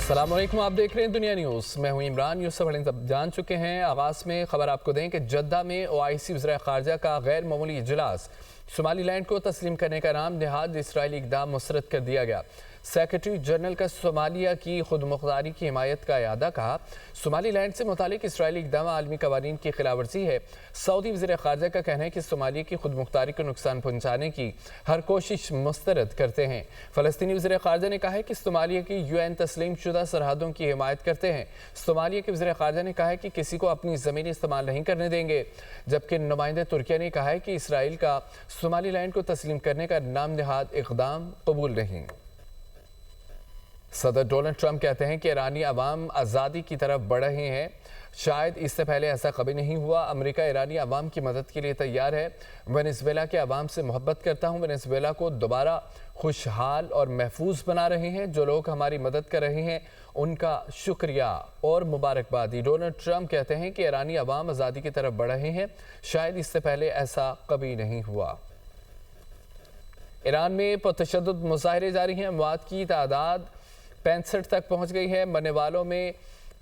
السلام علیکم، آپ دیکھ رہے ہیں دنیا نیوز۔ میں ہوں عمران۔ نیوز سے بڑے جان چکے ہیں۔ آغاز میں خبر آپ کو دیں کہ جدہ میں OIC وزراء خارجہ کا غیر معمولی اجلاس، صومالی لینڈ کو تسلیم کرنے کا نام نہاد اسرائیلی اقدام مسترد کر دیا گیا۔ سیکرٹری جنرل کا صومالیہ کی خود مختاری کی حمایت کا اعادہ، کہا صومالی لینڈ سے متعلق اسرائیلی اقدام عالمی قوانین کی خلاف ورزی ہے۔ سعودی وزیر خارجہ کا کہنا ہے کہ صومالیہ کی خود مختاری کو نقصان پہنچانے کی ہر کوشش مسترد کرتے ہیں۔ فلسطینی وزیر خارجہ نے کہا ہے کہ صومالیہ کی UN تسلیم شدہ سرحدوں کی حمایت کرتے ہیں۔ صومالیہ کے وزیر خارجہ نے کہا ہے کہ کسی کو اپنی زمین استعمال نہیں کرنے دیں گے، جبکہ نمائندے ترکیہ نے کہا ہے کہ اسرائیل کا صومالی لینڈ کو تسلیم کرنے کا نام نہاد اقدام قبول نہیں۔ صدر ڈونلڈ ٹرمپ کہتے ہیں کہ ایرانی عوام آزادی کی طرف بڑھ رہے ہیں، شاید اس سے پہلے ایسا کبھی نہیں ہوا۔ امریکہ ایرانی عوام کی مدد کے لیے تیار ہے۔ وینزویلا کے عوام سے محبت کرتا ہوں۔ وینزویلا کو دوبارہ خوشحال اور محفوظ بنا رہے ہیں۔ جو لوگ ہماری مدد کر رہے ہیں ان کا شکریہ اور مبارکبادی۔ ڈونلڈ ٹرمپ کہتے ہیں کہ ایرانی عوام آزادی کی طرف بڑھ رہے ہیں، شاید اس سے پہلے ایسا کبھی نہیں ہوا۔ ایران میں پرتشدد مظاہرے جاری ہیں۔ اموات کی تعداد 65 تک پہنچ گئی ہے۔ مرنے والوں میں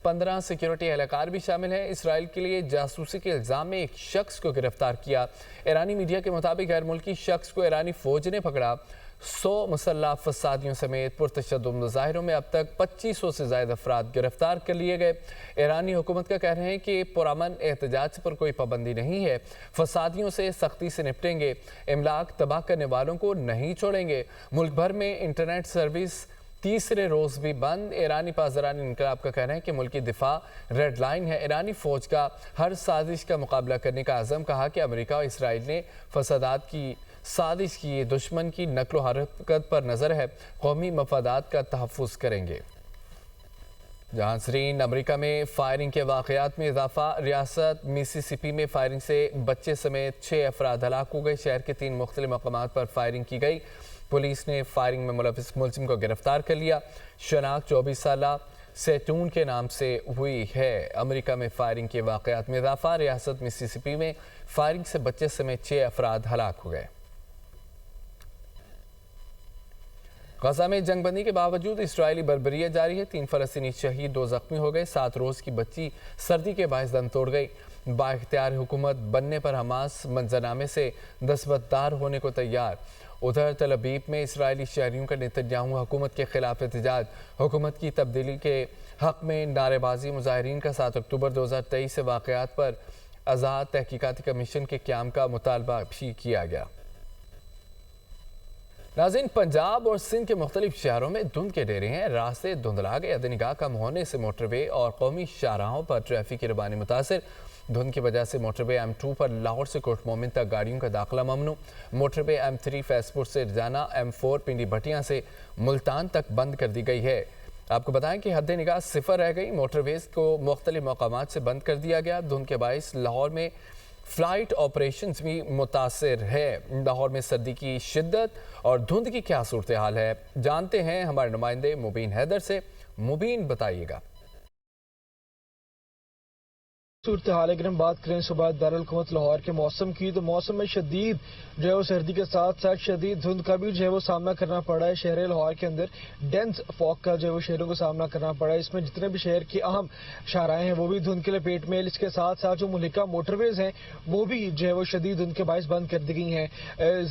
15 سیکیورٹی اہلکار بھی شامل ہیں۔ اسرائیل کے لیے جاسوسی کے الزام میں ایک شخص کو گرفتار کیا۔ ایرانی میڈیا کے مطابق غیر ملکی شخص کو ایرانی فوج نے پکڑا۔ 100 مسلح فسادیوں سمیت پرتشدد مظاہروں میں اب تک 2500 سے زائد افراد گرفتار کر لیے گئے۔ ایرانی حکومت کا کہنا ہے کہ پرامن احتجاج پر کوئی پابندی نہیں ہے، فسادیوں سے سختی سے نپٹیں گے، املاک تباہ کرنے والوں کو نہیں چھوڑیں گے۔ ملک بھر میں انٹرنیٹ سروس تیسرے روز بھی بند۔ ایرانی پاسداران انقلاب کا کہنا ہے کہ ملکی دفاع ریڈ لائن ہے۔ ایرانی فوج کا ہر سازش کا مقابلہ کرنے کا عزم، کہا کہ امریکہ اور اسرائیل نے فسادات کی سازش کی، دشمن کی نقل و حرکت پر نظر ہے، قومی مفادات کا تحفظ کریں گے۔ جہاں سرین امریکہ میں فائرنگ کے واقعات میں اضافہ، ریاست میسیسپی میں فائرنگ سے بچے سمیت 6 افراد ہلاک ہو گئے۔ شہر کے 3 مختلف مقامات پر فائرنگ کی گئی۔ پولیس نے فائرنگ میں ملوث ملزم کو گرفتار کر لیا۔ شناخت 24 سالہ سیٹون کے نام سے ہوئی ہے۔ امریکہ میں فائرنگ کے واقعات میں اضافہ، ریاست میسیسپی میں فائرنگ سے بچے سمیت 6 افراد ہلاک ہو گئے۔ غزہ میں جنگ بندی کے باوجود اسرائیلی بربریت جاری ہے۔ 3 فلسطینی شہید، 2 زخمی ہو گئے۔ 7 روز کی بچی سردی کے باعث دم توڑ گئی۔ بااختیار حکومت بننے پر حماس منظرنامے سے دستبردار ہونے کو تیار۔ ادھر تل ابیب میں اسرائیلی شہریوں کا نتنیاہو حکومت کے خلاف احتجاج، حکومت کی تبدیلی کے حق میں نعرے بازی۔ مظاہرین کا 7 اکتوبر 2023 سے واقعات پر آزاد تحقیقاتی کمیشن کے قیام کا مطالبہ بھی کیا گیا۔ ناظرین، پنجاب اور سندھ کے مختلف شہروں میں دھند کے ڈیرے ہیں۔ راستے دھندلا گئے۔ عدنگاہ کم ہونے سے موٹر وے اور قومی شاہراہوں پر ٹریفک کی روانی متاثر۔ دھند کی وجہ سے موٹر وے M2 پر لاہور سے کوٹ مومن تک گاڑیوں کا داخلہ ممنوع۔ موٹر وے M3 فیض پور سے رجانہ، M4 پنڈی بھٹیاں سے ملتان تک بند کر دی گئی ہے۔ آپ کو بتائیں کہ حد نگاہ 0 رہ گئی۔ موٹر ویز کو مختلف مقامات سے بند کر دیا گیا۔ دھند کے باعث لاہور میں فلائٹ آپریشنز بھی متاثر ہے۔ لاہور میں سردی کی شدت اور دھند کی کیا صورتحال ہے، جانتے ہیں ہمارے نمائندے مبین حیدر سے۔ مبین، بتائیے گا۔ صورتحال اگر ہم بات کریں صوبہ دارالحکومت لاہور کے موسم کی، تو موسم میں شدید جو ہے وہ سردی کے ساتھ ساتھ شدید دھند کا بھی جو ہے وہ سامنا کرنا پڑ رہا ہے۔ شہر لاہور کے اندر ڈینس فاگ کا جو ہے وہ شہروں کو سامنا کرنا پڑ رہا ہے۔ اس میں جتنے بھی شہر کی اہم شاہراہیں ہیں وہ بھی دھند کے لپیٹ میں۔ اس کے ساتھ ساتھ جو مہلکہ موٹر ویز ہیں وہ بھی جو ہے وہ شدید دھند کے باعث بند کر دی گئی ہیں۔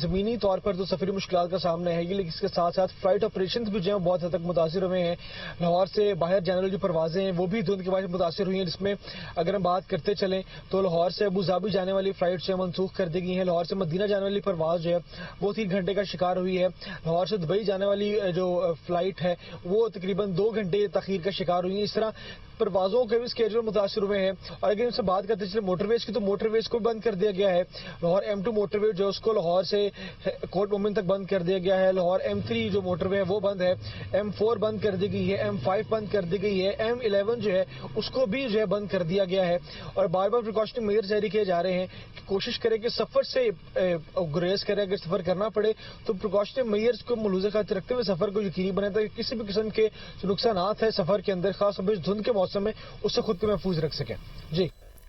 زمینی طور پر تو سفری مشکلات کا سامنا ہے گی، لیکن اس کے ساتھ ساتھ فلائٹ آپریشنز بھی جو ہے بہت حد تک متاثر ہوئے ہیں۔ لاہور سے باہر جانے والی جو پروازیں ہیں وہ بھی دھند کے باعث متاثر ہوئی ہیں، جس میں اگر ہم بات کرتے چلیں تو لاہور سے ابوظہبی جانے والی فلائٹ سے منسوخ کر دی گئی ہیں۔ لاہور سے مدینہ جانے والی پرواز جو ہے وہ 3 گھنٹے کا شکار ہوئی ہے۔ لاہور سے دبئی جانے والی جو فلائٹ ہے وہ تقریباً 2 گھنٹے تاخیر کا شکار ہوئی ہے۔ اس طرح پروازوں کے بھی اسکیڈول متاثر ہوئے ہیں۔ اور اگر ہم سے بات کرتے چلے موٹر ویز کی، تو موٹر ویز کو بند کر دیا گیا ہے۔ لاہور M2 موٹر وے جو اس کو لاہور سے کوٹ مومن تک بند کر دیا گیا ہے۔ لاہور M3 جو موٹر وے ہے وہ بند ہے۔ M4 بند کر دی گئی ہے۔ M5 بند کر دی گئی ہے۔ M11 جو ہے اس کو بھی جو ہے بند کر دیا گیا ہے۔ اور بار بار پریکاشنری میئر جاری کیے جا رہے ہیں کہ کوشش کریں کہ سفر سے گریز کریں۔ اگر سفر کرنا پڑے تو پریکاشنری میئرز کو ملحوظہ خاطر رکھتے ہوئے سفر کو یقینی بنائیں تاکہ کسی بھی قسم کے جو نقصانات ہیں سفر کے اندر، خاص طور پر دھند کے موسم میں، اس سے خود کو محفوظ رکھ سکیں۔ جی